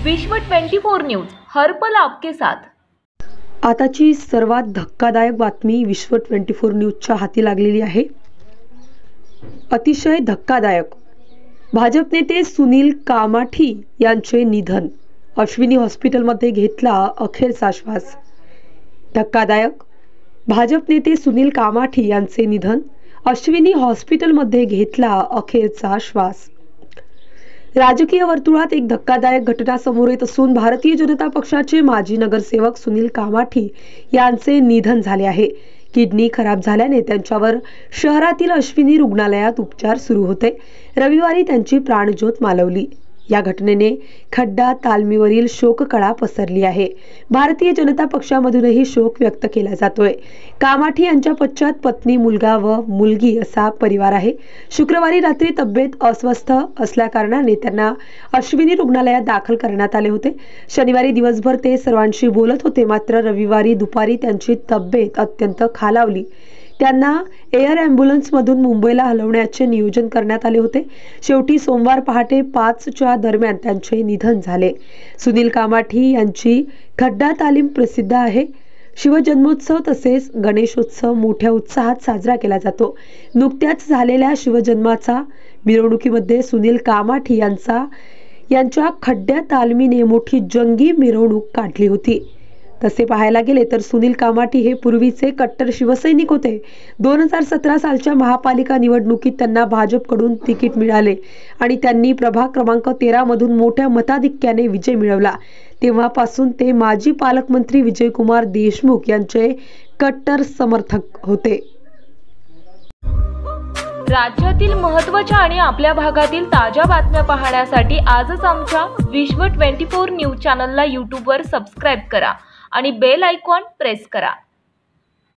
विश्व 24 न्यूज हर पल आपके साथ। आताची सर्वात धक्कादायक बातमी विश्व 24 न्यूजच्या हाती लागलेली आहे। अतिशय धक्कादायक। भाजप नेते सुनील कामाठी यांचे निधन। अश्विनी हॉस्पिटलमध्ये घेतला अखेरचा श्वास। धक्कादायक। भाजप नेते सुनील कामाठी यांचे निधन। अश्विनी हॉस्पिटलमध्ये घेतला अखेरचा श्वास। राजकीय वर्तुळात एक धक्कादायक घटना समोर येत असून भारतीय जनता पक्षाचे माजी नगरसेवक सुनील कामाठी यांचे निधन झाले आहे। किडनी खराब झाल्याने त्यांच्यावर शहरातील अश्विनी रुग्णालयात उपचार सुरू होते। रविवारी त्यांची प्राणज्योत मालवली। या घटनेने खड्डा तालमीवरील शोककळा पसरली आहे। भारतीय जनता पक्षामधूनही शोक व्यक्त केला जातोय। कामाठी यांच्या पश्चात पत्नी, मुलगा व मुलगी असा परिवार आहे। शुक्रवारी रात्री तब्येत अस्वस्थ असल्याकारणाने त्यांना अश्विनी रुग्णालयात दाखल करण्यात आले होते। शनिवारी दिवसभर ते सर्वांशी बोलत होते, मात्र रविवारी दुपारी त्यांची तब्येत अत्यंत खालावली। त्यांना एअर ॲम्ब्युलन्समधून मुंबईला हलवण्याचे नियोजन करण्यात आले होते। शेवटी सोमवार पहाटे 5च्या दरम्यान त्यांचे निधन झाले। सुनील कामाठी यांची खड्डा तालीम प्रसिद्ध आहे। शिवजन्मोत्सव तसेच गणेशोत्सव मोठ्या उत्साहात साजरा केला जातो। नुकत्याच झालेल्या शिवजन्माचा मिरवणुकीमध्ये सुनील कामाठी यांच्या खड्डा तालमीने मोठी जंगी मिरवणूक काढली होती। तसे पाहायला गेले तर सुनील कामाठी हे पूर्वीचे कट्टर शिवसैनिक होते। 2017 सालच्या महापालिका निवडणुकीत त्यांना भाजपकडून तिकीट मिळाले आणि त्यांनी प्रभाग क्रमांक 13 मधून मोठ्या मताधिक्याने विजय मिळवला। तेव्हापासून ते माजी पालकमंत्री विजयकुमार देशमुख यांचे कट्टर समर्थक होते। राज्यातील महत्त्वाच्या आणि आपल्या भागातील ताज्या बातम्या पाहण्यासाठी आजच आमच्या विश्व 24 न्यूज चॅनलला YouTube वर सबस्क्राइब करा आणि बेल आयकॉन प्रेस करा।